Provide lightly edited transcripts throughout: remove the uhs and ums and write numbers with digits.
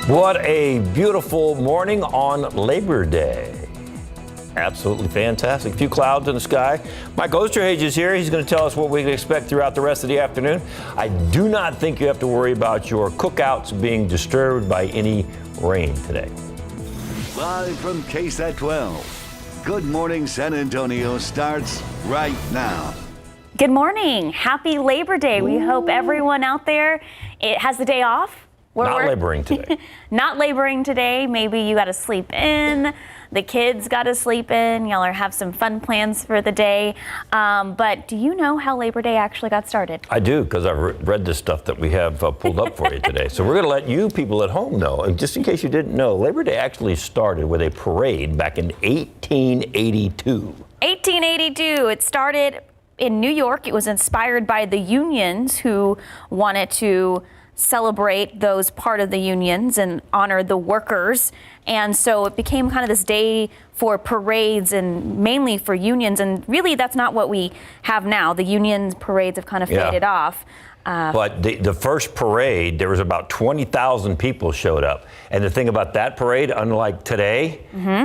What a beautiful morning on Labor Day. Absolutely fantastic. A few clouds in the sky. Mike Osterhage is here. He's going to tell us what we can expect throughout the rest of the afternoon. I do not think you have to worry about your cookouts being disturbed by any rain today. Live from KSAT 12. Good Morning San Antonio starts right now. Good morning. Happy Labor Day. We hope everyone out there has the day off. Not laboring today. Not laboring today. Maybe you got to sleep in. The kids got to sleep in. Y'all have some fun plans for the day. But do you know how Labor Day actually got started? I do, because I've read the stuff that we have pulled up for you today. So we're going to let you people at home know. And just in case you didn't know, Labor Day actually started with a parade back in 1882. 1882. It started in New York. It was inspired by the unions who wanted to celebrate those part of the unions and honor the workers. And so it became kind of this day for parades and mainly for unions. And really, that's not what we have now. The union parades have kind of faded off. But the first parade, there was about 20,000 people showed up. And the thing about that parade, unlike today,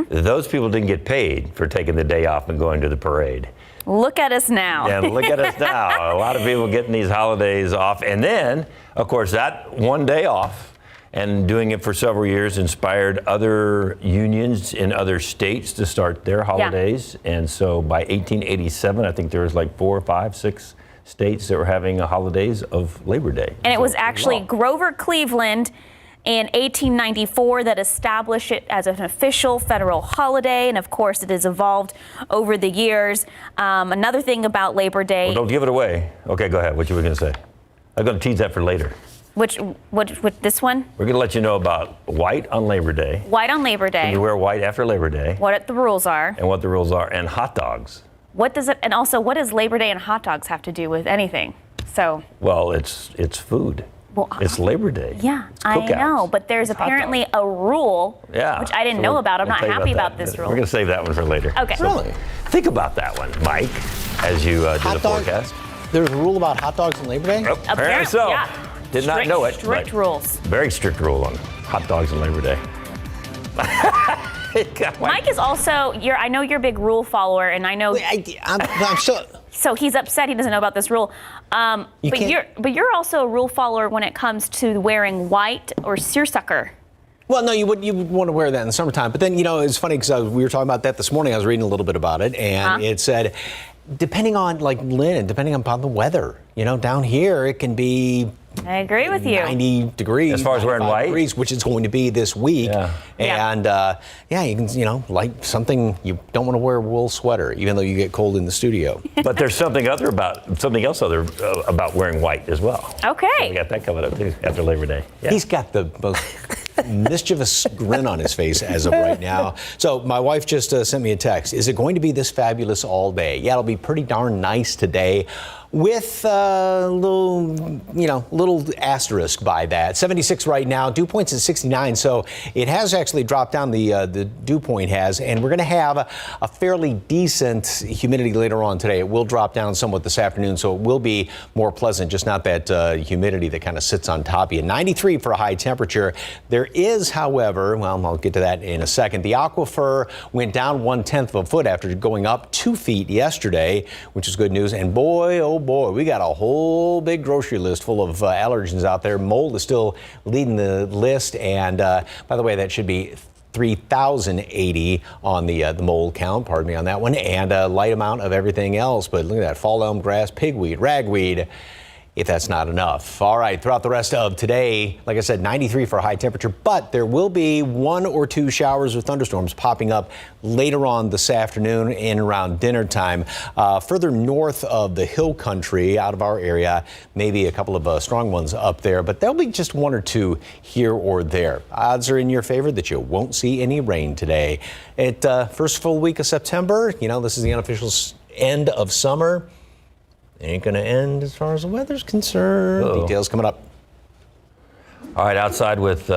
those people didn't get paid for taking the day off and going to the parade. Look at us now. And look at us now. A lot of people getting these holidays off. And then, of course, that one day off and doing it for several years inspired other unions in other states to start their holidays. Yeah. And so by 1887, I think there was like 4, 5, 6 states that were having holidays of Labor Day. And it was actually Grover Cleveland in 1894 that established it as an official federal holiday, and of course it has evolved over the years. Another thing about Labor Day. Well, don't give it away. Okay, go ahead. What you were going to say? I'm going to tease that for later. Which this one? We're going to let you know about white on Labor Day. White on Labor Day. And you wear white after Labor Day. What the rules are. And what the rules are, and hot dogs. What does it? And also, what does Labor Day and hot dogs have to do with anything? So. Well, it's food. Well, it's Labor Day. Yeah, I know, but there's apparently a rule, which I didn't know about. I'm not happy about this rule. We're going to save that one for later. Okay. So really? Think about that one, Mike, as you do the forecast. There's a rule about hot dogs on Labor Day? Oh, apparently so. Yeah. Did not know it. Strict rules. Very strict rule on hot dogs on Labor Day. Mike is also, I know you're a big rule follower, and I know. I'm still. So he's upset he doesn't know about this rule. But you're also a rule follower when it comes to wearing white or seersucker. Well, no, you would want to wear that in the summertime. But then, it's funny because we were talking about that this morning. I was reading a little bit about it, and it said, depending on linen, depending upon the weather, down here it can be. I agree with you. 90 degrees. As far as wearing white? Degrees, which is going to be this week. Yeah. And, you can, like something, you don't want to wear a wool sweater, even though you get cold in the studio. But there's something else about wearing white as well. Okay. So we got that coming up, too, after Labor Day. Yeah. He's got the most mischievous grin on his face as of right now. So my wife just sent me a text. Is it going to be this fabulous all day? Yeah, it'll be pretty darn nice today. With a little asterisk by that. 76 right now, dew point's at 69, so it has actually dropped down, the dew point has, and we're going to have a fairly decent humidity later on today. It will drop down somewhat this afternoon, so it will be more pleasant, just not that humidity that kind of sits on top of you. 93 for a high temperature. There is, however, well, I'll get to that in a second, the aquifer went down 1/10 of a foot after going up 2 feet yesterday, which is good news, and boy, oh boy, we got a whole big grocery list full of allergens out there. Mold is still leading the list, and by the way, that should be 3,080 on the mold count, pardon me on that one, and a light amount of everything else. But look at that, fall elm grass, pigweed, ragweed, if that's not enough. All right, throughout the rest of today, like I said, 93 for a high temperature, but there will be 1 or 2 showers or thunderstorms popping up later on this afternoon and around dinner time. Further north of the hill country, out of our area, maybe a couple of strong ones up there, but there'll be just 1 or 2 here or there. Odds are in your favor that you won't see any rain today. First full week of September, this is the unofficial end of summer. Ain't going to end as far as the weather's concerned. Details coming up. All right, outside with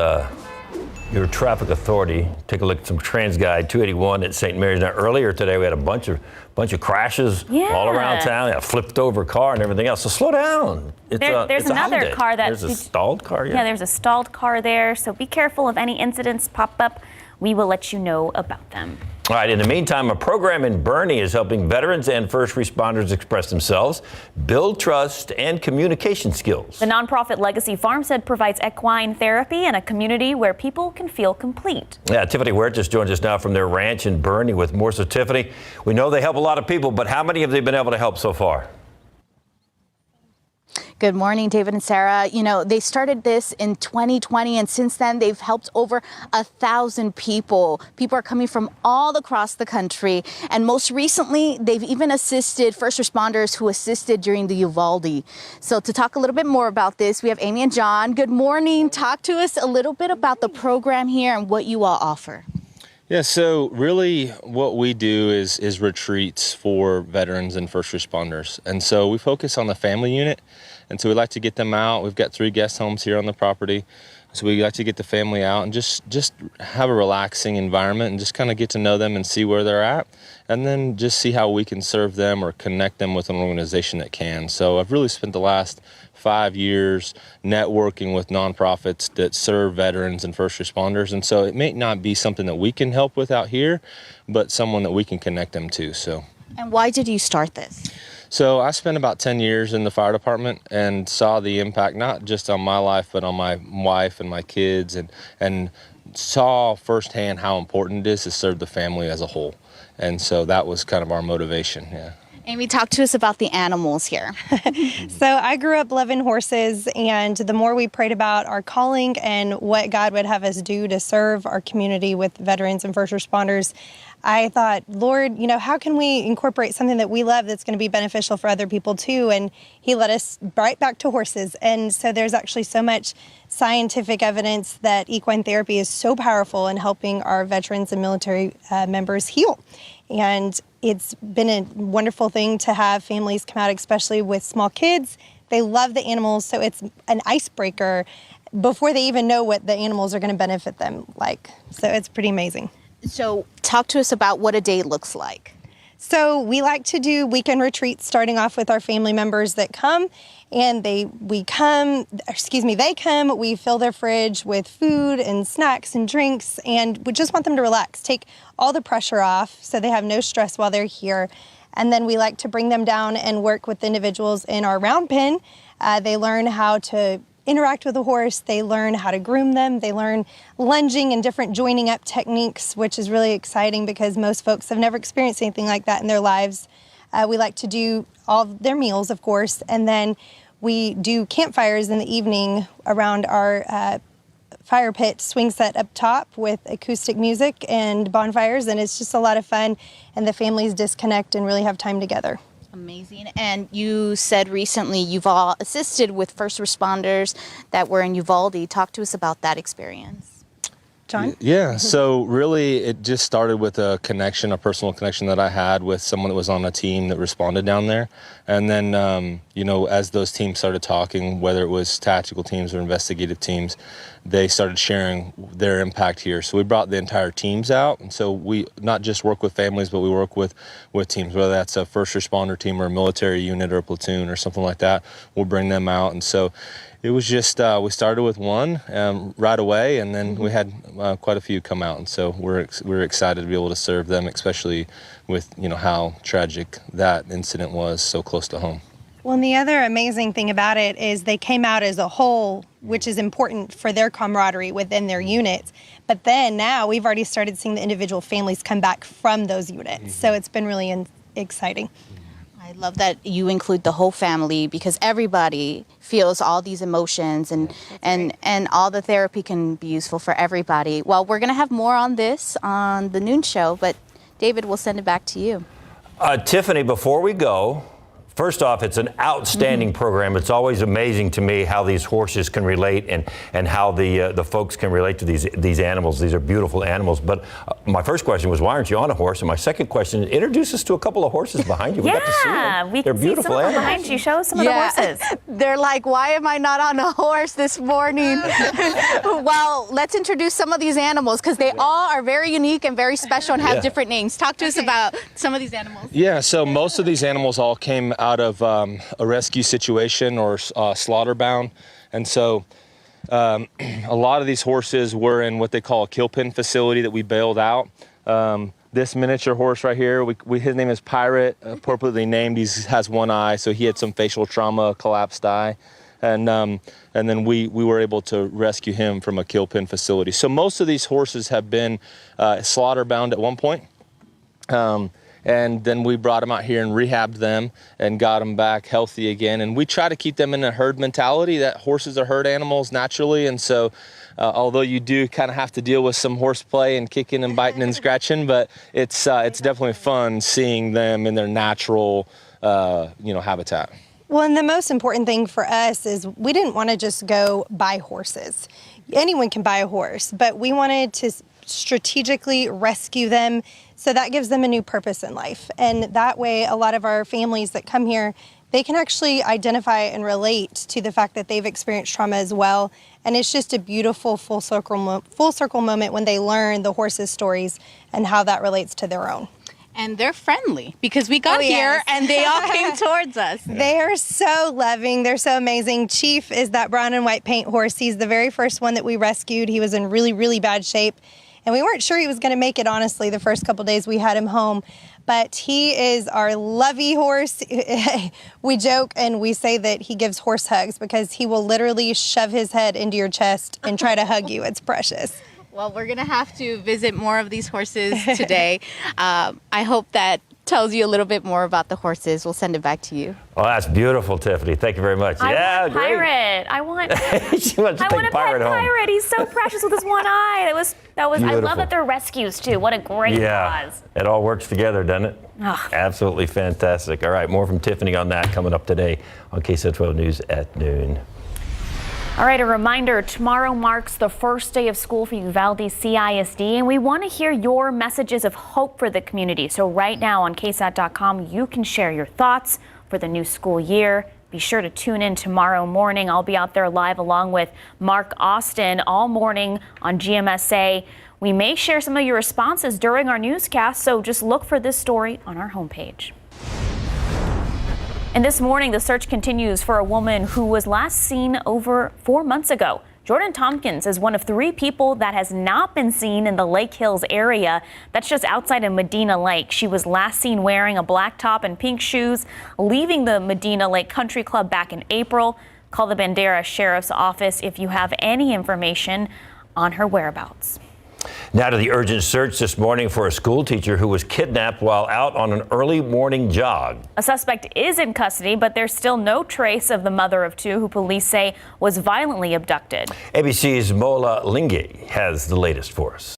your traffic authority, take a look at some TransGuide 281 at St. Mary's. Now, earlier today, we had a bunch of crashes all around town. A flipped over car and everything else. So slow down. There's another car there's a stalled car. Yeah, there's a stalled car there. So be careful if any incidents pop up. We will let you know about them. All right, in the meantime, a program in Boerne is helping veterans and first responders express themselves, build trust, and communication skills. The nonprofit Legacy Farmstead provides equine therapy in a community where people can feel complete. Yeah, Tiffany Ware just joins us now from their ranch in Boerne with more. So, Tiffany, we know they help a lot of people, but how many have they been able to help so far? Good morning, David and Sarah. You know, they started this in 2020, and since then they've helped over 1,000 people. People are coming from all across the country, and most recently, they've even assisted first responders who assisted during the Uvalde. So to talk a little bit more about this, we have Amy and John. Good morning. Talk to us a little bit about the program here and what you all offer. Yeah, so really what we do is retreats for veterans and first responders. And so we focus on the family unit. And so we like to get them out. We've got 3 guest homes here on the property. So we like to get the family out and just have a relaxing environment and just kind of get to know them and see where they're at. And then just see how we can serve them or connect them with an organization that can. So I've really spent the last 5 years networking with nonprofits that serve veterans and first responders. And so it may not be something that we can help with out here, but someone that we can connect them to. And why did you start this? So I spent about 10 years in the fire department and saw the impact, not just on my life, but on my wife and my kids, and saw firsthand how important it is to serve the family as a whole. And so that was kind of our motivation, yeah. Amy, talk to us about the animals here. So I grew up loving horses, and the more we prayed about our calling and what God would have us do to serve our community with veterans and first responders, I thought, Lord, you know, how can we incorporate something that we love that's going to be beneficial for other people too? And he led us right back to horses. And so there's actually so much scientific evidence that equine therapy is so powerful in helping our veterans and military members heal. And it's been a wonderful thing to have families come out, especially with small kids. They love the animals, so it's an icebreaker before they even know what the animals are going to benefit them like. So it's pretty amazing. So talk to us about what a day looks like. So we like to do weekend retreats, starting off with our family members that come, and they come, we fill their fridge with food and snacks and drinks, and we just want them to relax, take all the pressure off so they have no stress while they're here. And then we like to bring them down and work with individuals in our round pen. They learn how to interact with a horse, they learn how to groom them, they learn lunging and different joining up techniques, which is really exciting because most folks have never experienced anything like that in their lives. We like to do all of their meals, of course, and then we do campfires in the evening around our fire pit swing set up top with acoustic music and bonfires, and it's just a lot of fun, and the families disconnect and really have time together. Amazing. And you said recently you've all assisted with first responders that were in Uvalde. Talk to us about that experience. John? Yeah, so really it just started with a personal connection that I had with someone that was on a team that responded down there. And then, as those teams started talking, whether it was tactical teams or investigative teams, they started sharing their impact here. So we brought the entire teams out. And so we not just work with families, but we work with teams, whether that's a first responder team or a military unit or a platoon or something like that. We'll bring them out. And so it was just, we started with one right away, and then we had quite a few come out. And so we're excited to be able to serve them, especially with, how tragic that incident was so close to home. Well, and the other amazing thing about it is they came out as a whole, which is important for their camaraderie within their units. But then now we've already started seeing the individual families come back from those units. Mm-hmm. So it's been really exciting. I love that you include the whole family because everybody feels all these emotions and all the therapy can be useful for everybody. Well, we're going to have more on this on the noon show, but David, we'll send it back to you. Tiffany, before we go, First off, it's an outstanding program. It's always amazing to me how these horses can relate and how the folks can relate to these animals. These are beautiful animals. But my first question was, why aren't you on a horse? And my second question, introduce us to a couple of horses behind you. We got to see them. We They're can beautiful see some of them animals. behind you. Show us some of the horses. They're like, why am I not on a horse this morning? Well, let's introduce some of these animals because they all are very unique and very special and have different names. Talk to us about some of these animals. Yeah, so most of these animals all came out of a rescue situation or slaughter bound. And so a lot of these horses were in what they call a kill pen facility that we bailed out. This miniature horse right here, his name is Pirate, appropriately named. He has one eye, so he had some facial trauma, collapsed eye. And then we were able to rescue him from a kill pen facility. So most of these horses have been slaughter bound at one point. And then we brought them out here and rehabbed them and got them back healthy again. And we try to keep them in a herd mentality that horses are herd animals naturally. And so although you do kind of have to deal with some horseplay and kicking and biting and scratching, but it's definitely fun seeing them in their natural habitat. Well, and the most important thing for us is we didn't want to just go buy horses. Anyone can buy a horse, but we wanted to strategically rescue them so that gives them a new purpose in life. And that way, a lot of our families that come here, they can actually identify and relate to the fact that they've experienced trauma as well. And it's just a beautiful full circle moment when they learn the horses' stories and how that relates to their own. And they're friendly because we got here and they all came towards us. They are so loving. They're so amazing. Chief is that brown and white paint horse. He's the very first one that we rescued. He was in really, really bad shape. And we weren't sure he was going to make it, honestly, the first couple days we had him home. But he is our lovey horse. We joke and we say that he gives horse hugs because he will literally shove his head into your chest and try to hug you. It's precious. Well, we're going to have to visit more of these horses today. I hope that tells you a little bit more about the horses. We'll send it back to you. Oh, that's beautiful, Tiffany. Thank you very much. I want great. Pirate. I want She wants to take Pirate home. Pirate. He's so precious with his one eye. That was. I Beautiful. love that they're rescues too. What a great cause. It all works together, doesn't it? Ugh. Absolutely fantastic. All right, more from Tiffany on that coming up today on KSAT 12 News at noon. All right, a reminder, tomorrow marks the first day of school for Uvalde CISD, and we want to hear your messages of hope for the community. So right now on KSAT.com, you can share your thoughts for the new school year. Be sure to tune in tomorrow morning. I'll be out there live along with Mark Austin all morning on GMSA. We may share some of your responses during our newscast, so just look for this story on our homepage. And this morning, the search continues for a woman who was last seen over 4 months ago. Jordan Tompkins is one of 3 people that has not been seen in the Lake Hills area. That's just outside of Medina Lake. She was last seen wearing a black top and pink shoes, leaving the Medina Lake Country Club back in April. Call the Bandera Sheriff's Office if you have any information on her whereabouts. Now to the urgent search this morning for a school teacher who was kidnapped while out on an early morning jog. A suspect is in custody, but there's still no trace of the mother of 2 who police say was violently abducted. ABC's Mola Lingi has the latest for us.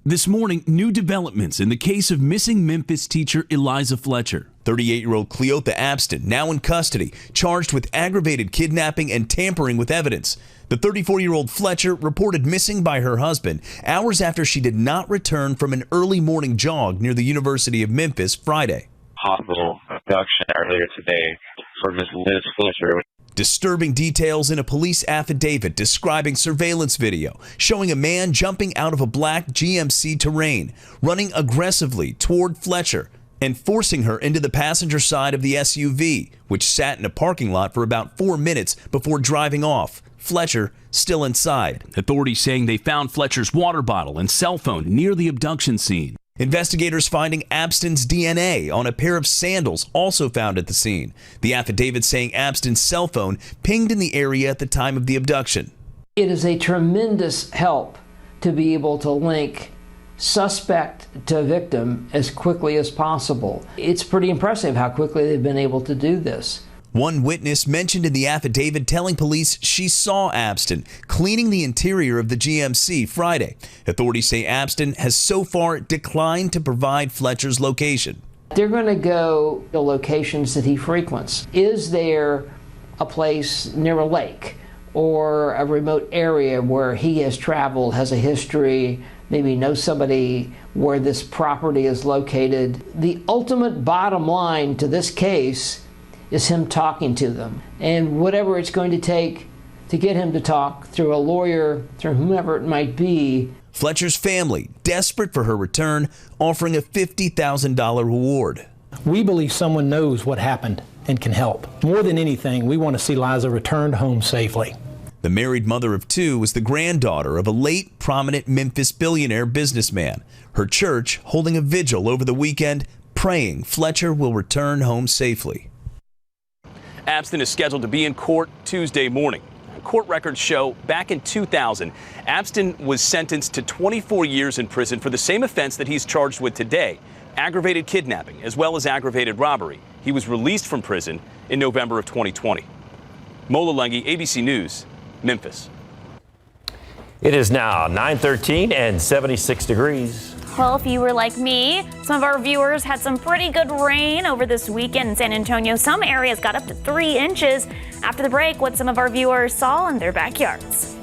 This morning, new developments in the case of missing Memphis teacher Eliza Fletcher. 38-year-old Cleotha Abston now in custody, charged with aggravated kidnapping and tampering with evidence. The 34-year-old Fletcher reported missing by her husband hours after she did not return from an early morning jog near the University of Memphis Friday. Possible abduction earlier today for Ms. Liz Fletcher. Disturbing details in a police affidavit describing surveillance video showing a man jumping out of a black GMC Terrain, running aggressively toward Fletcher and forcing her into the passenger side of the SUV, which sat in a parking lot for about 4 minutes before driving off. Fletcher still inside. Authorities saying they found Fletcher's water bottle and cell phone near the abduction scene. Investigators finding Abston's DNA on a pair of sandals also found at the scene. The affidavit saying Abston's cell phone pinged in the area at the time of the abduction. It is a tremendous help to be able to link suspect to victim as quickly as possible. It's pretty impressive how quickly they've been able to do this. One witness mentioned in the affidavit telling police she saw Abston cleaning the interior of the GMC Friday. Authorities say Abston has so far declined to provide Fletcher's location. They're going to go to locations that he frequents. Is there a place near a lake or a remote area where he has traveled, has a history, maybe knows somebody where this property is located? The ultimate bottom line to this case is him talking to them. And whatever it's going to take to get him to talk through a lawyer, through whomever it might be. Fletcher's family, desperate for her return, offering a $50,000 reward. We believe someone knows what happened and can help. More than anything, we want to see Liza returned home safely. The married mother of two was the granddaughter of a late prominent Memphis billionaire businessman. Her church holding a vigil over the weekend, praying Fletcher will return home safely. Abston is scheduled to be in court Tuesday morning. Court records show back in 2000, Abston was sentenced to 24 years in prison for the same offense that he's charged with today, aggravated kidnapping as well as aggravated robbery. He was released from prison in November of 2020. Mola Lengi, ABC News, Memphis. It is now 9:13 and 76 degrees. Well, if you were like me, some of our viewers had some pretty good rain over this weekend in San Antonio. Some areas got up to 3 inches. After the break, what some of our viewers saw in their backyards.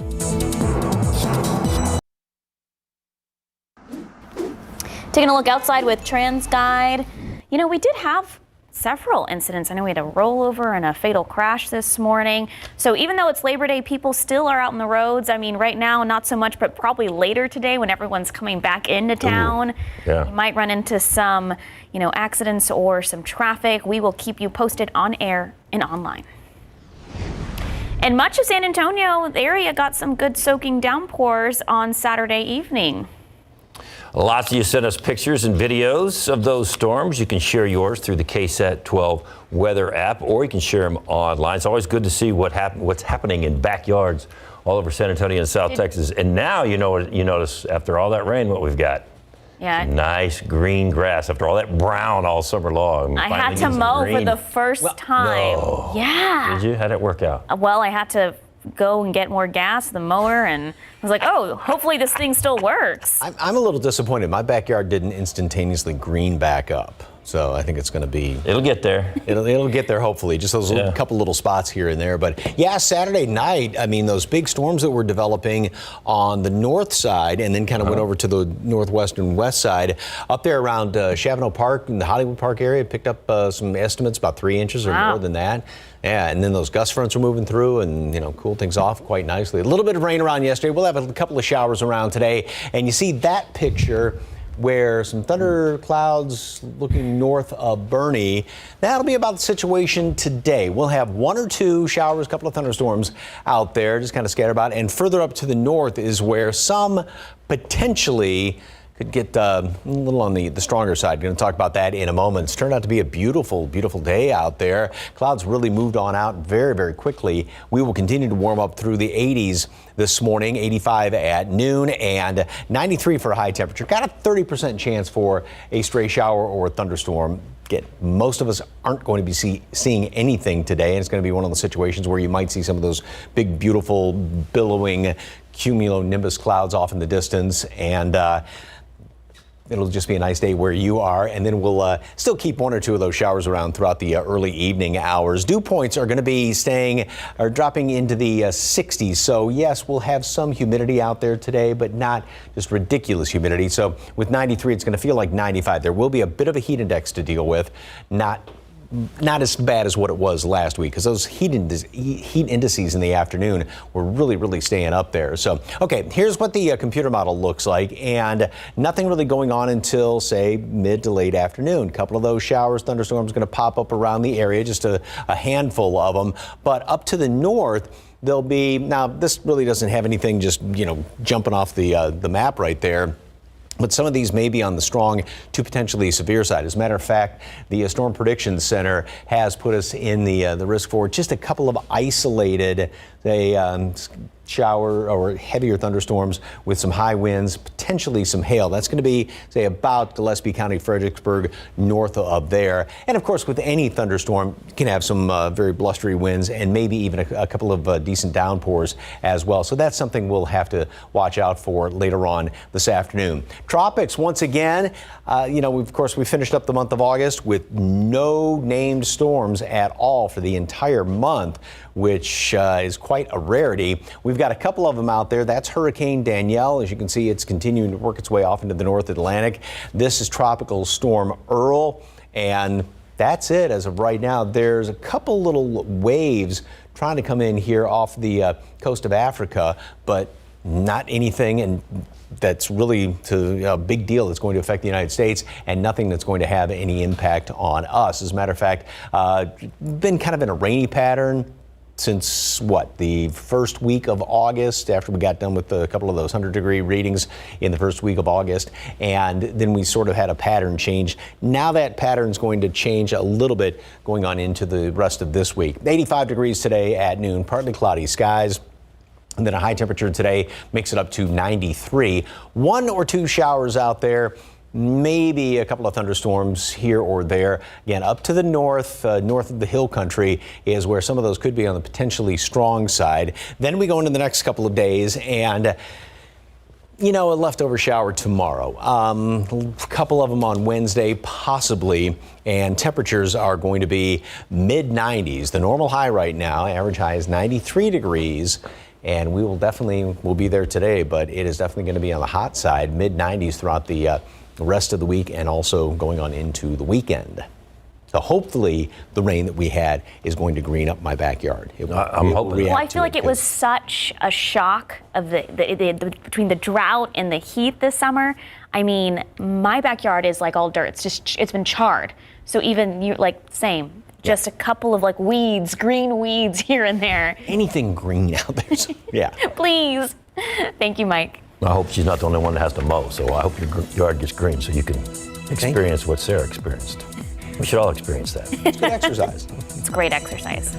Taking a look outside with TransGuide. You know, we did have several incidents. I know we had a rollover and a fatal crash this morning. So even though it's Labor Day, people still are out on the roads. I mean, right now, not so much, but probably later today when everyone's coming back into town. You might run into some, accidents or some traffic. We will keep you posted on air and online. And much of San Antonio, the area got some good soaking downpours on Saturday evening. Lots of you sent us pictures and videos of those storms. You can share yours through the KSAT 12 weather app, or you can share them online. It's always good to see what's happening in backyards all over San Antonio and South Texas. And now you notice after all that rain what we've got. Yeah. Nice green grass after all that brown all summer long. I had to mow for the first time. No. Yeah. Did you? How'd it work out? Well, I had to go and get more gas, the mower, and I was like, oh, hopefully this thing still works. I'm a little disappointed. My backyard didn't instantaneously green back up. So I think it's going to be... It'll get there. It'll get there, hopefully. Just those couple little spots here and there. But yeah, Saturday night, I mean, those big storms that were developing on the north side and then kind of went over to the northwest and west side, up there around Chavano Park and the Hollywood Park area, picked up some estimates, about 3 inches or more than that. Yeah, and then those gust fronts are moving through and, cool things off quite nicely. A little bit of rain around yesterday. We'll have a couple of showers around today. And you see that picture where some thunder clouds looking north of Bernie. That'll be about the situation today. We'll have 1 or 2 showers, a couple of thunderstorms out there, just kind of scattered about. And further up to the north is where some potentially could get a little on the stronger side. Going to talk about that in a moment. It's turned out to be a beautiful, beautiful day out there. Clouds really moved on out very, very quickly. We will continue to warm up through the 80s this morning, 85 at noon and 93 for a high temperature. Got a 30% chance for a stray shower or a thunderstorm. Most of us aren't going to be seeing anything today, and it's going to be one of those situations where you might see some of those big, beautiful, billowing cumulonimbus clouds off in the distance, and it'll just be a nice day where you are, and then we'll still keep 1 or 2 of those showers around throughout the early evening hours. Dew points are going to be dropping into the 60s. So yes, we'll have some humidity out there today, but not just ridiculous humidity. So with 93, it's going to feel like 95. There will be a bit of a heat index to deal with, not as bad as what it was last week, because those heat indices in the afternoon were really, really staying up there. So, okay, here's what the computer model looks like, and nothing really going on until, say, mid to late afternoon. A couple of those showers, thunderstorms going to pop up around the area, just a handful of them. But up to the north, there'll be, now this really doesn't have anything just, jumping off the map right there. But some of these may be on the strong to potentially severe side. As a matter of fact, the Storm Prediction Center has put us in the risk for just a couple of isolated, shower or heavier thunderstorms with some high winds, potentially some hail. That's going to be, say, about Gillespie County, Fredericksburg, north of there. And of course, with any thunderstorm, you can have some very blustery winds and maybe even a couple of decent downpours as well. So that's something we'll have to watch out for later on this afternoon. Tropics, once again, of course, we finished up the month of August with no named storms at all for the entire month, which is quite a rarity. We've got a couple of them out there. That's Hurricane Danielle. As you can see, it's continuing to work its way off into the North Atlantic. This is Tropical Storm Earl, and that's it as of right now. There's a couple little waves trying to come in here off the coast of Africa, but not anything and that's really a big deal that's going to affect the United States, and nothing that's going to have any impact on us. As a matter of fact, been kind of in a rainy pattern since the first week of August, after we got done with a couple of those 100-degree readings in the first week of August, and then we sort of had a pattern change. Now that pattern's going to change a little bit going on into the rest of this week. 85 degrees today at noon, partly cloudy skies. And then a high temperature today makes it up to 93. 1 or 2 showers out there, maybe a couple of thunderstorms here or there. Again, up to the north of the hill country is where some of those could be on the potentially strong side. Then we go into the next couple of days and a leftover shower tomorrow. A couple of them on Wednesday, possibly, and temperatures are going to be mid-90s. The normal high right now, average high is 93 degrees. And we'll be there today, but it is definitely going to be on the hot side, mid-90s throughout the rest of the week and also going on into the weekend. So hopefully the rain that we had is going to green up my backyard. I'm hoping. Well, I feel like it was such a shock of between the drought and the heat this summer. I mean, my backyard is like all dirt. It's been charred. So even same. Just a couple of weeds, green weeds here and there. Anything green out there. So, yeah. Please. Thank you, Mike. I hope she's not the only one that has to mow, so I hope your yard gets green so you can experience what Sarah experienced. We should all experience that. It's good exercise. It's great exercise.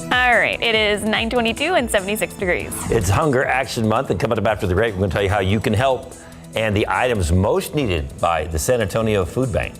All right, it is 9:22 and 76 degrees. It's Hunger Action Month, and coming up after the break, we're going to tell you how you can help and the items most needed by the San Antonio Food Bank.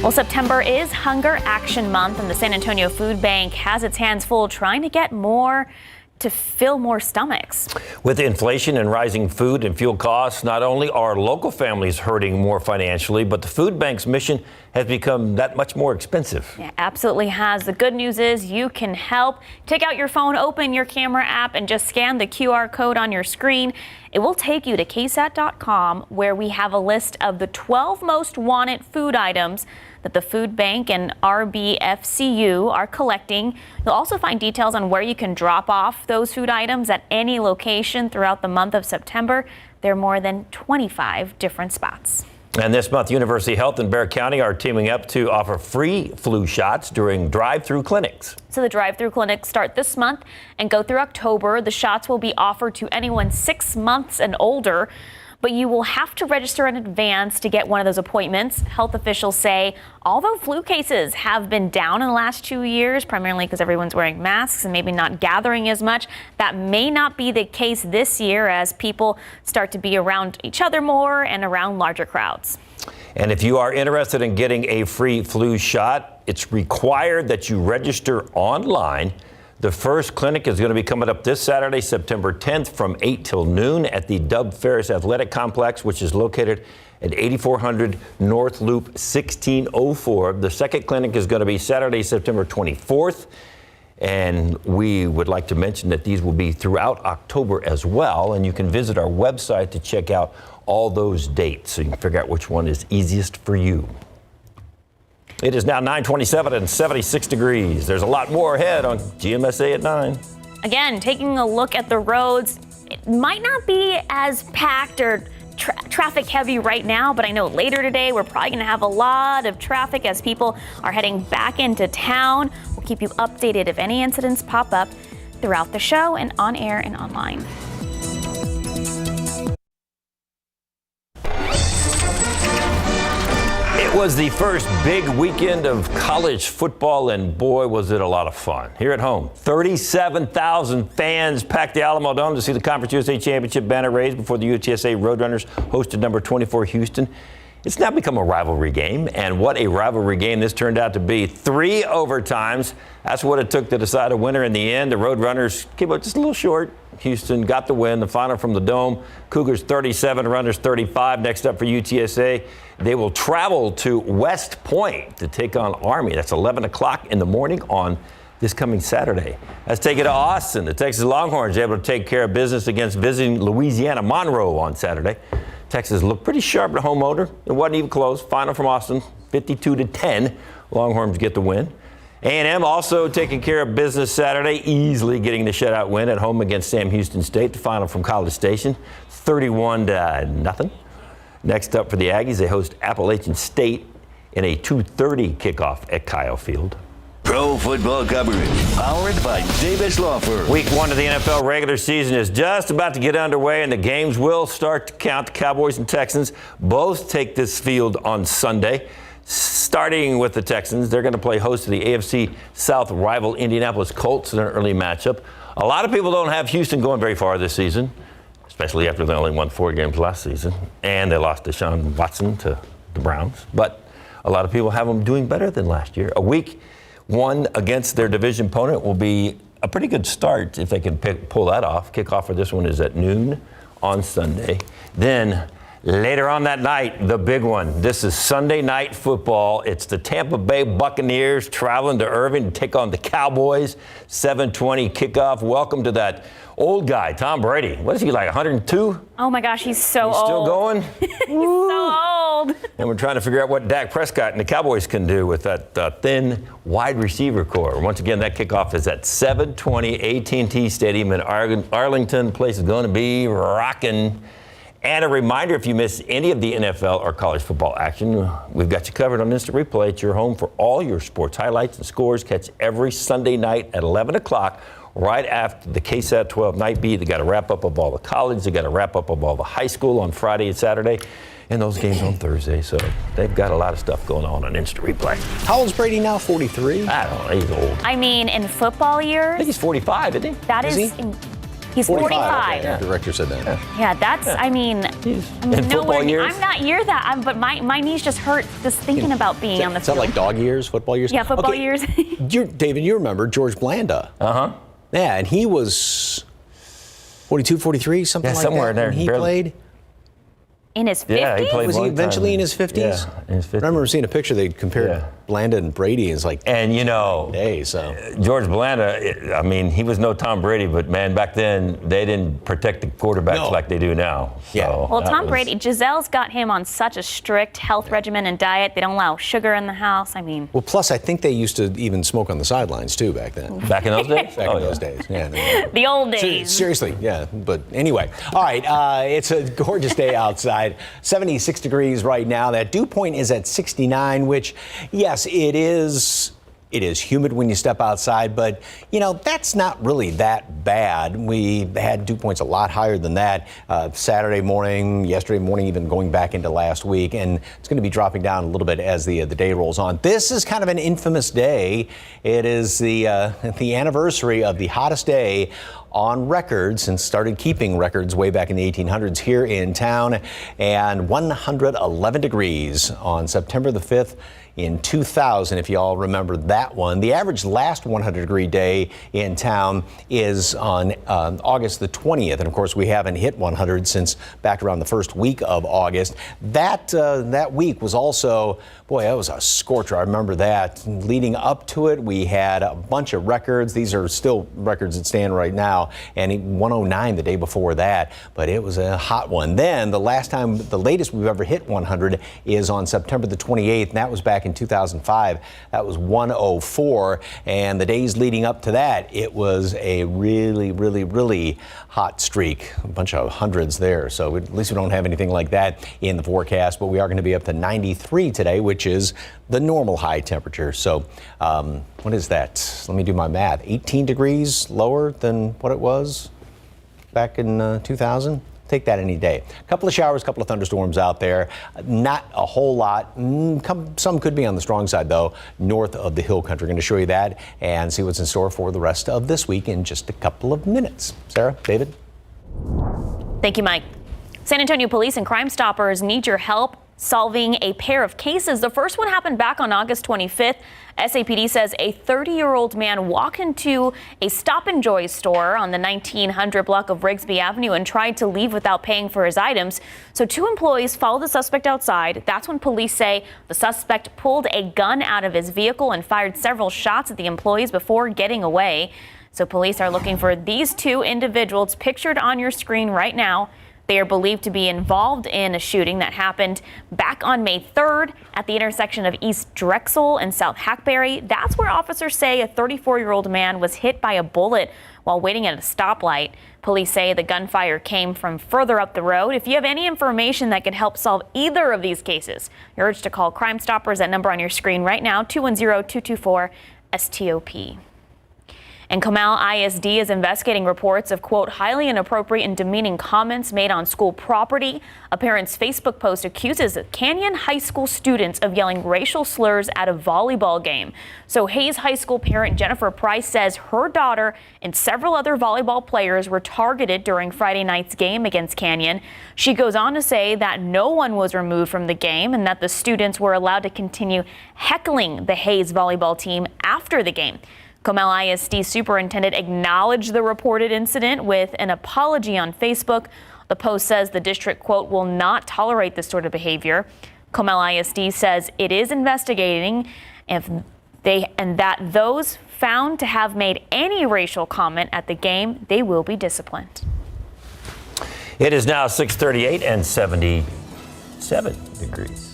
Well, September is Hunger Action Month, and the San Antonio Food Bank has its hands full trying to get more to fill more stomachs. With inflation and rising food and fuel costs, not only are local families hurting more financially, but the food bank's mission has become that much more expensive. Yeah, absolutely has. The good news is you can help. Take out your phone, open your camera app, and just scan the QR code on your screen. It will take you to KSAT.com, where we have a list of the 12 most wanted food items that the food bank and RBFCU are collecting. You'll also find details on where you can drop off those food items at any location throughout the month of September. There are more than 25 different spots. And this month, University Health and Bexar County are teaming up to offer free flu shots during drive-through clinics. So the drive-through clinics start this month and go through October. The shots will be offered to anyone 6 months and older, but you will have to register in advance to get one of those appointments. Health officials say although flu cases have been down in the last 2 years, primarily because everyone's wearing masks and maybe not gathering as much, that may not be the case this year as people start to be around each other more and around larger crowds. And if you are interested in getting a free flu shot, it's required that you register online. The first clinic is going to be coming up this Saturday, September 10th from 8 till noon at the Dub Ferris Athletic Complex, which is located at 8400 North Loop 1604. The second clinic is going to be Saturday, September 24th. And we would like to mention that these will be throughout October as well. And you can visit our website to check out all those dates so you can figure out which one is easiest for you. It is now 9:27 and 76 degrees. There's a lot more ahead on GMSA at 9. Again, taking a look at the roads, it might not be as packed or traffic heavy right now, but I know later today we're probably going to have a lot of traffic as people are heading back into town. We'll keep you updated if any incidents pop up throughout the show and on air and online. It was the first big weekend of college football, and boy, was it a lot of fun. Here at home, 37,000 fans packed the Alamo Dome to see the Conference USA Championship banner raised before the UTSA Roadrunners hosted number 24 Houston. It's now become a rivalry game, and what a rivalry game this turned out to be. 3 overtimes. That's what it took to decide a winner in the end. The Roadrunners came up just a little short. Houston got the win, the final from the Dome. Cougars 37, Runners 35. Next up for UTSA, they will travel to West Point to take on Army. That's 11 o'clock in the morning on this coming Saturday. Let's take it to Austin. The Texas Longhorns able to take care of business against visiting Louisiana Monroe on Saturday. Texas looked pretty sharp at home opener. It wasn't even close. Final from Austin, 52-10. Longhorns get the win. A&M also taking care of business Saturday, easily getting the shutout win at home against Sam Houston State. The final from College Station, 31-0. Next up for the Aggies, they host Appalachian State in a 2:30 kickoff at Kyle Field. Pro football coverage, powered by Davis Law Firm. Week 1 of the NFL regular season is just about to get underway, and the games will start to count. The Cowboys and Texans both take this field on Sunday. Starting with the Texans, they're going to play host to the AFC South rival Indianapolis Colts in an early matchup. A lot of people don't have Houston going very far this season, especially after they only won 4 games last season, and they lost Deshaun Watson to the Browns. But a lot of people have them doing better than last year. A week 1 against their division opponent will be a pretty good start if they can pull that off. Kickoff for this one is at noon on Sunday. Then later on that night, the big one. This is Sunday Night Football. It's the Tampa Bay Buccaneers traveling to Irving to take on the Cowboys. 7:20 kickoff. Welcome to that old guy, Tom Brady. What is he, like 102? Oh my gosh, he's so old. Still going? He's so old. And we're trying to figure out what Dak Prescott and the Cowboys can do with that thin wide receiver core. Once again, that kickoff is at 7:20, AT&T Stadium in Arlington. The place is going to be rocking. And a reminder, if you miss any of the NFL or college football action, we've got you covered on Instant Replay. It's your home for all your sports highlights and scores. Catch every Sunday night at 11 o'clock, right after the KSAT 12 night beat. They got a wrap-up of all the college. They got a wrap-up of all the high school on Friday and Saturday, and those games on Thursday. So they've got a lot of stuff going on Instant Replay. How old's Brady now? 43? I don't know. He's old. I mean, in football years. I think he's 45, isn't he? That is he? He's 45. Okay. The director said that. Yeah, that's, I mean, in football years? I'm not near that, but my knees just hurt just thinking about being on the Is that field. like dog years, football years? Yeah, football years. David, you remember George Blanda. Uh-huh. Yeah, and he was 42, 43, something like that. Somewhere in there. When he played. In his 50s? Yeah, he played Was he one eventually time. in his 50s? Yeah, in his 50s. I remember seeing a picture they compared Yeah. Blanda and Brady. It's like, and you know, George Blanda, I mean, he was no Tom Brady, but man, back then they didn't protect the quarterbacks like they do now. Yeah. So Well, that Tom was- Brady, Giselle's got him on such a strict health regimen and diet. They don't allow sugar in the house. I mean, well, plus I think they used to even smoke on the sidelines too back then. Back in those days? Back in those days, yeah. the old days. Seriously, yeah. But anyway, all right, it's a gorgeous day outside. 76 degrees right now. That dew point is at 69, which, yes, it is humid when you step outside, but, you know, that's not really that bad. We had dew points a lot higher than that Saturday morning, yesterday morning, even going back into last week, and it's going to be dropping down a little bit as the day rolls on. This is kind of an infamous day. It is the anniversary of the hottest day on record since started keeping records way back in the 1800s here in town, and 111 degrees on September the 5th in 2000, if you all remember that one. The average last 100-degree day in town is on August the 20th, and of course we haven't hit 100 since back around the first week of August. That week was also, boy, that was a scorcher. I remember that. Leading up to it, we had a bunch of records. These are still records that stand right now, and 109 the day before that, but it was a hot one. Then the latest we've ever hit 100 is on September the 28th, and that was back in 2005. That was 104, and the days leading up to that, it was a really, really, really hot streak. A bunch of hundreds there, so at least we don't have anything like that in the forecast, but we are going to be up to 93 today, which is the normal high temperature. So what is that? Let me do my math. 18 degrees lower than what it was back in 2000? Take that any day. A couple of showers, a couple of thunderstorms out there. Not a whole lot. Some could be on the strong side, though, north of the hill country. Going to show you that and see what's in store for the rest of this week in just a couple of minutes. Sarah, David? Thank you, Mike. San Antonio police and Crime Stoppers need your help solving a pair of cases. The first one happened back on August 25th. SAPD says a 30-year-old man walked into a Stop and Joy store on the 1900 block of Rigsby Avenue and tried to leave without paying for his items. So 2 employees followed the suspect outside. That's when police say the suspect pulled a gun out of his vehicle and fired several shots at the employees before getting away. So police are looking for these 2 individuals pictured on your screen right now. They are believed to be involved in a shooting that happened back on May 3rd at the intersection of East Drexel and South Hackberry. That's where officers say a 34-year-old man was hit by a bullet while waiting at a stoplight. Police say the gunfire came from further up the road. If you have any information that could help solve either of these cases, you're urged to call Crime Stoppers at number on your screen right now, 210-224-STOP. And Comal ISD is investigating reports of, quote, highly inappropriate and demeaning comments made on school property. A parent's Facebook post accuses Canyon High School students of yelling racial slurs at a volleyball game. So Hayes High School parent Jennifer Price says her daughter and several other volleyball players were targeted during Friday night's game against Canyon. She goes on to say that no one was removed from the game and that the students were allowed to continue heckling the Hayes volleyball team after the game. Comal ISD superintendent acknowledged the reported incident with an apology on Facebook. The post says the district, quote, will not tolerate this sort of behavior. Comal ISD says it is investigating and that those found to have made any racial comment at the game, they will be disciplined. It is now 6:38 and 77 degrees.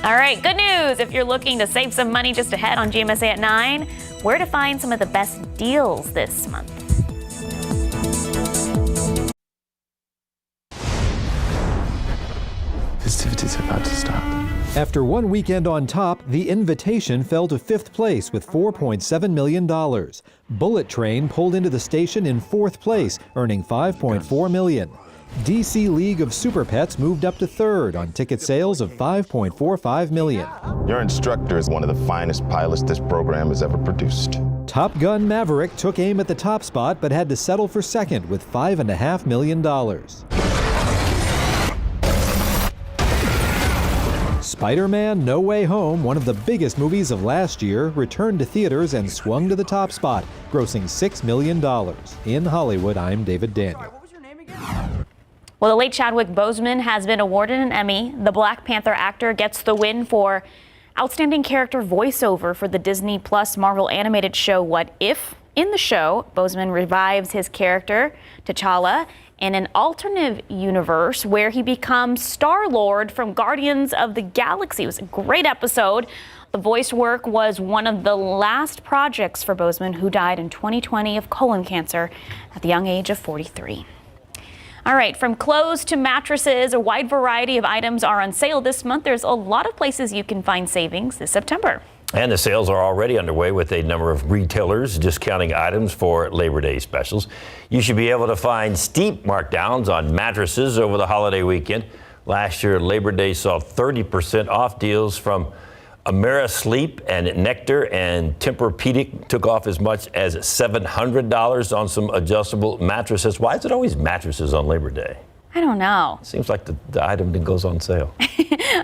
All right, good news. If you're looking to save some money just ahead on GMSA at 9, where to find some of the best deals this month. Festivities are about to start. After one weekend on top, The Invitation fell to 5th place with $4.7 million. Bullet Train pulled into the station in 4th place, earning $5.4 million. DC League of Super Pets moved up to 3rd on ticket sales of $5.45 million. Your instructor is one of the finest pilots this program has ever produced. Top Gun Maverick took aim at the top spot but had to settle for 2nd with $5.5 million. Spider-Man No Way Home, one of the biggest movies of last year, returned to theaters and swung to the top spot, grossing $6 million. In Hollywood, I'm David Daniel. Well, the late Chadwick Boseman has been awarded an Emmy. The Black Panther actor gets the win for Outstanding Character Voiceover for the Disney Plus Marvel animated show What If. In the show, Boseman revives his character, T'Challa, in an alternate universe where he becomes Star-Lord from Guardians of the Galaxy. It was a great episode. The voice work was one of the last projects for Boseman, who died in 2020 of colon cancer at the young age of 43. All right, from clothes to mattresses, a wide variety of items are on sale this month. There's a lot of places you can find savings this September. And the sales are already underway with a number of retailers discounting items for Labor Day specials. You should be able to find steep markdowns on mattresses over the holiday weekend. Last year, Labor Day saw 30% off deals from AmeriSleep and Nectar, and Tempur-Pedic took off as much as $700 on some adjustable mattresses. Why is it always mattresses on Labor Day? I don't know. Seems like the item that goes on sale.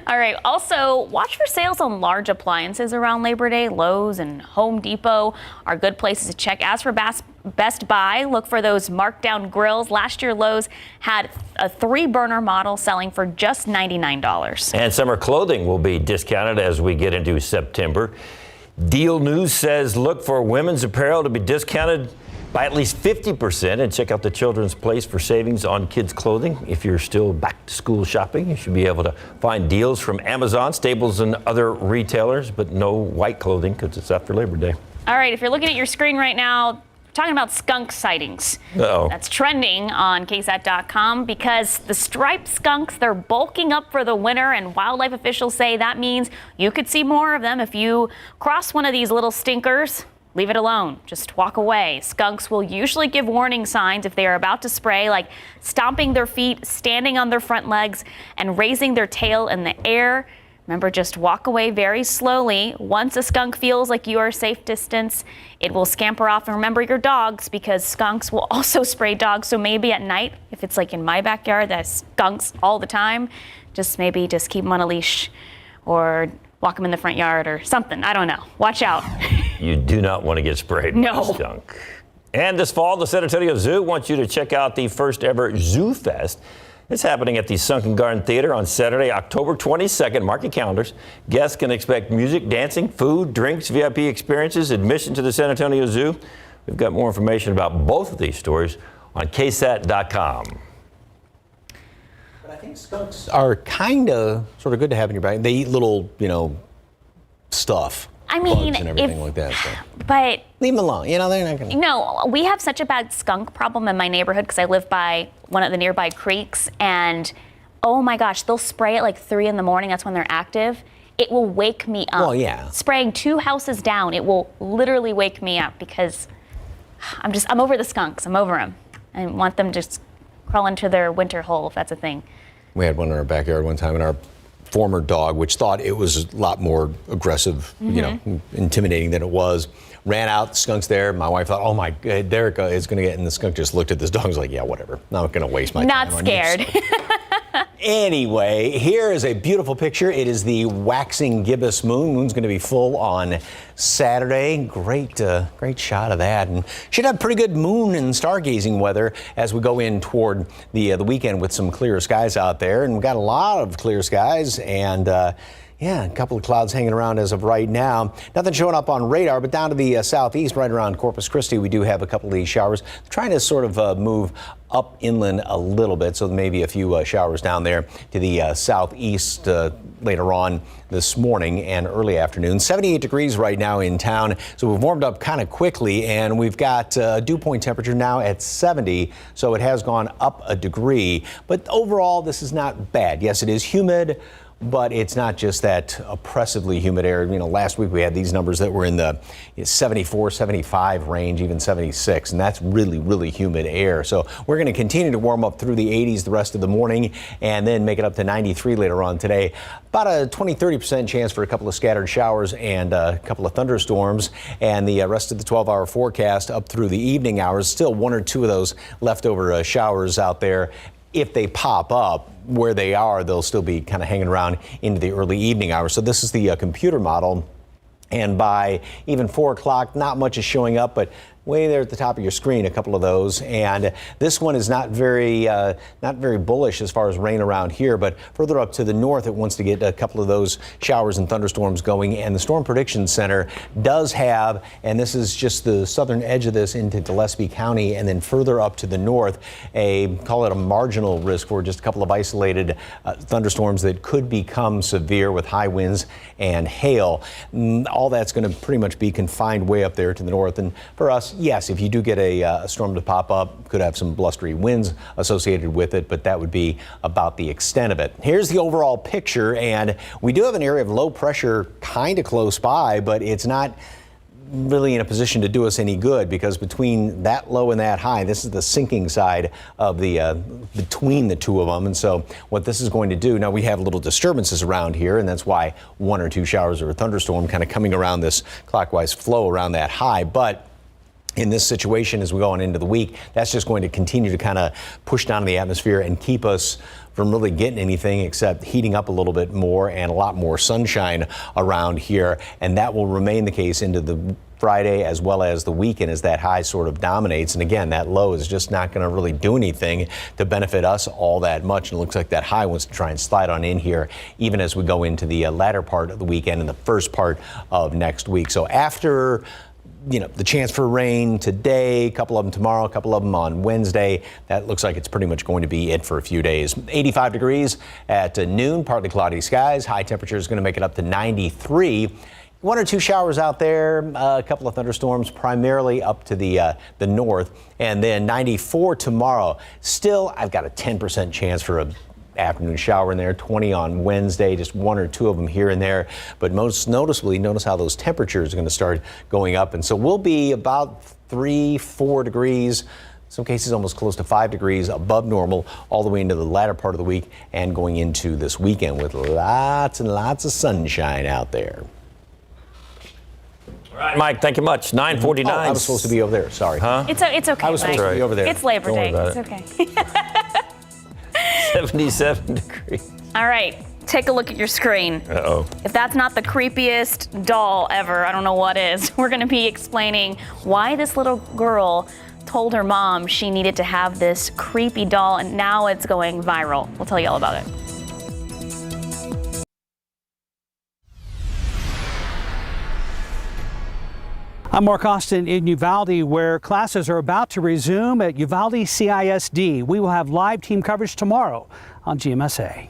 All right. Also, watch for sales on large appliances around Labor Day. Lowe's and Home Depot are good places to check. As for Best Buy, look for those markdown grills. Last year, Lowe's had a 3-burner model selling for just $99. And summer clothing will be discounted as we get into September. Deal News says look for women's apparel to be discounted by at least 50%, and check out the Children's Place for savings on kids' clothing. If you're still back to school shopping, you should be able to find deals from Amazon, Staples, and other retailers, but no white clothing because it's after Labor Day. All right, if you're looking at your screen right now, talking about skunk sightings. Uh-oh. That's trending on KSAT.com because the striped skunks, they're bulking up for the winter, and wildlife officials say that means you could see more of them if you cross one of these little stinkers leave it alone. Just walk away. Skunks will usually give warning signs if they are about to spray, like stomping their feet, standing on their front legs, and raising their tail in the air. Remember, just walk away very slowly. Once a skunk feels like you are a safe distance, it will scamper off. And remember your dogs, because skunks will also spray dogs. So maybe at night, if it's like in my backyard, there's skunks all the time, just keep them on a leash or walk them in the front yard or something. I don't know. Watch out. You do not want to get sprayed by a skunk. And this fall, the San Antonio Zoo wants you to check out the first ever Zoo Fest. It's happening at the Sunken Garden Theater on Saturday, October 22nd. Mark your calendars. Guests can expect music, dancing, food, drinks, VIP experiences, admission to the San Antonio Zoo. We've got more information about both of these stories on KSAT.com. But I think skunks are kind of sort of good to have in your bag. They eat little, stuff. I mean, bugs and everything like that. So. But leave them alone. They're not going to. No, we have such a bad skunk problem in my neighborhood because I live by one of the nearby creeks, and oh my gosh, they'll spray at like 3 a.m. That's when they're active. It will wake me up. Well, yeah. Spraying 2 houses down, it will literally wake me up because I'm over the skunks. I'm over them. I want them to just crawl into their winter hole if that's a thing. We had one in our backyard one time, and our former dog, which thought it was a lot more aggressive, intimidating than it was, ran out. The skunk's there. My wife thought, oh my God, there it goes. It's going to get, and the skunk just looked at this dog and was like, yeah, whatever. Not going to waste my time. Not scared. Anyway, here is a beautiful picture. It is the waxing gibbous moon. Moon's going to be full on Saturday. Great shot of that. And should have pretty good moon and stargazing weather as we go in toward the weekend with some clear skies out there. And we've got a lot of clear skies and a couple of clouds hanging around as of right now. Nothing showing up on radar, but down to the southeast, right around Corpus Christi, we do have a couple of these showers. Trying to sort of move up inland a little bit, so maybe a few showers down there to the southeast later on this morning and early afternoon. 78 degrees right now in town, so we've warmed up kind of quickly, and we've got a dew point temperature now at 70, so it has gone up a degree. But overall, this is not bad. Yes, it is humid, but it's not just that oppressively humid air. Last week we had these numbers that were in the 74, 75 range, even 76, and that's really, really humid air. So we're going to continue to warm up through the 80s the rest of the morning and then make it up to 93 later on today. About a 20-30% chance for a couple of scattered showers and a couple of thunderstorms, and the rest of the 12-hour forecast up through the evening hours. Still 1 or 2 of those leftover showers out there. If they pop up where they are, they'll still be kind of hanging around into the early evening hours. So this is the computer model. And by even 4 o'clock, not much is showing up, but way there at the top of your screen, a couple of those. And this one is not very bullish as far as rain around here, but further up to the north, it wants to get a couple of those showers and thunderstorms going. And the Storm Prediction Center does have, and this is just the southern edge of this into Gillespie County, and then further up to the north, call it a marginal risk for just a couple of isolated thunderstorms that could become severe with high winds and hail. All that's going to pretty much be confined way up there to the north. And for us, yes, if you do get a storm to pop up, could have some blustery winds associated with it, but that would be about the extent of it. Here's the overall picture, and we do have an area of low pressure kind of close by, but it's not really in a position to do us any good, because between that low and that high, this is the sinking side of the between the two of them. And so what this is going to do, now we have little disturbances around here, and that's why 1 or 2 showers or a thunderstorm kind of coming around this clockwise flow around that high. But in this situation, as we go on into the week, that's just going to continue to kind of push down the atmosphere and keep us from really getting anything except heating up a little bit more and a lot more sunshine around here. And that will remain the case into the Friday as well as the weekend as that high sort of dominates. And again, that low is just not going to really do anything to benefit us all that much. And it looks like that high wants to try and slide on in here even as we go into the latter part of the weekend and the first part of next week. So after the chance for rain today, a couple of them tomorrow, a couple of them on Wednesday. That looks like it's pretty much going to be it for a few days. 85 degrees at noon, partly cloudy skies. High temperature is going to make it up to 93. 1 or 2 showers out there, a couple of thunderstorms, primarily up to the north, and then 94 tomorrow. Still, I've got a 10% chance for a afternoon shower in there, 20 on Wednesday, just 1 or 2 of them here and there. But most noticeably, notice how those temperatures are going to start going up. And so we'll be about 3-4 degrees, some cases almost close to 5 degrees above normal all the way into the latter part of the week and going into this weekend with lots and lots of sunshine out there. All right, Mike, thank you much. 9:49. Oh, I was supposed to be over there. Sorry. Huh? It's okay, I was supposed Mike. to be over there. It's Labor Don't worry Day. about It's it. okay. 77 degrees. All right, take a look at your screen. Uh-oh. If that's not the creepiest doll ever, I don't know what is. We're going to be explaining why this little girl told her mom she needed to have this creepy doll, and now it's going viral. We'll tell you all about it. I'm Mark Austin in Uvalde, where classes are about to resume at Uvalde CISD. We will have live team coverage tomorrow on GMSA.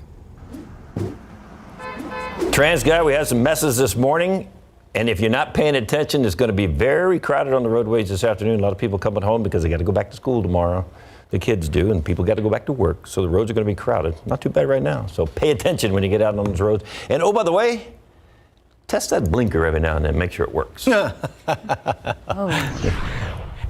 Trans guy, we had some messes this morning, and if you're not paying attention, it's going to be very crowded on the roadways this afternoon. A lot of people coming home because they got to go back to school tomorrow. The kids do, and people got to go back to work, so the roads are going to be crowded. Not too bad right now, so pay attention when you get out on those roads. And oh, by the way, test that blinker every now and then, make sure it works.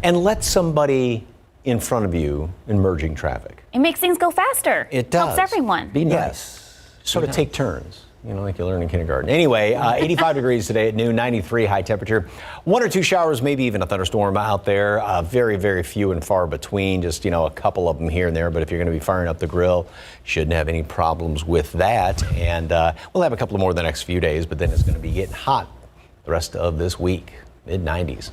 And let somebody in front of you in merging traffic. It makes things go faster. It does. Helps everyone. Be nice. Yes. Sort of take turns, like you learn in kindergarten. Anyway, 85 degrees today at noon, 93 high temperature. 1 or 2 showers, maybe even a thunderstorm out there. Very, very few and far between, just, a couple of them here and there. But if you're going to be firing up the grill, shouldn't have any problems with that. And we'll have a couple more the next few days, but then it's going to be getting hot the rest of this week, mid-90s.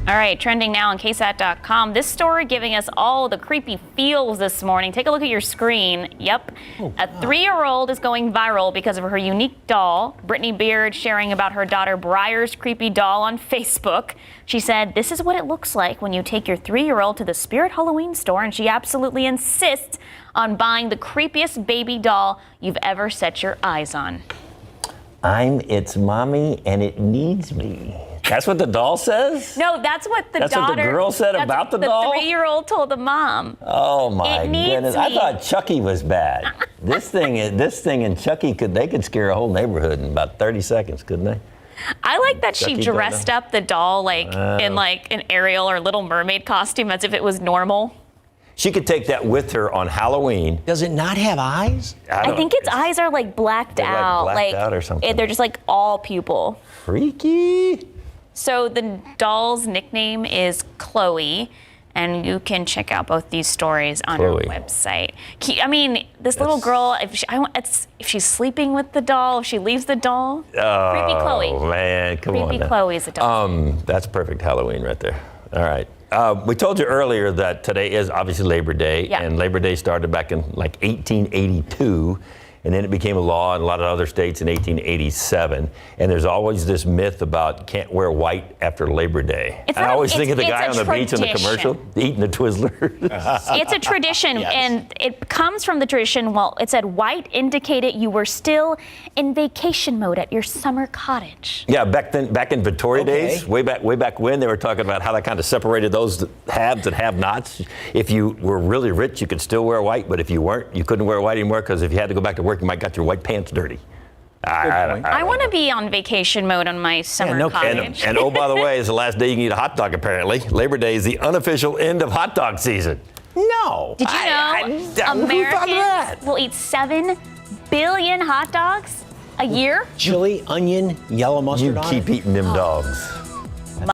All right, trending now on KSAT.com. This story giving us all the creepy feels this morning. Take a look at your screen. Yep. A 3-year-old is going viral because of her unique doll. Brittany Beard sharing about her daughter Briar's creepy doll on Facebook. She said, "This is what it looks like when you take your 3-year-old to the Spirit Halloween store," and she absolutely insists on buying the creepiest baby doll you've ever set your eyes on. I'm its mommy and it needs me. That's what the doll says? No, that's what the That's daughter. what the girl said about the doll? The 3-year-old told the mom. Oh my It needs goodness! I me. thought Chucky was bad. This thing and Chucky could scare a whole neighborhood in about 30 seconds, couldn't they? I like that she Chucky dressed up the doll in an Ariel or Little Mermaid costume as if it was normal. She could take that with her on Halloween. Does it not have eyes? I think its eyes are blacked out. Blacked out or something. They're just all pupil. Freaky. So the doll's nickname is Chloe, and you can check out both these stories on our website. I mean, this little girl, if she's sleeping with the doll, if she leaves the doll, creepy Chloe. Oh man, come on. Creepy Chloe is a doll. That's perfect Halloween right there. All right. We told you earlier that today is obviously Labor Day, and Labor Day started back in 1882. And then it became a law in a lot of other states in 1887. And there's always this myth about can't wear white after Labor Day. I always think of the guy on the beach in the commercial eating the Twizzlers. It's a tradition, and it comes from the tradition. Well, it said white indicated you were still in vacation mode at your summer cottage. Yeah, back in Victoria days, way back when, they were talking about how that kind of separated those haves and have-nots. If you were really rich, you could still wear white, but if you weren't, you couldn't wear white anymore because if you had to go back to work, you might got your white pants dirty. I want to be on vacation mode on my summer cottage. And oh, by the way, it's the last day you can eat a hot dog, apparently. Labor Day is the unofficial end of hot dog season. No. Did you know Americans will eat 7 billion hot dogs a year? Chili, onion, yellow mustard on it? You keep eating them dogs.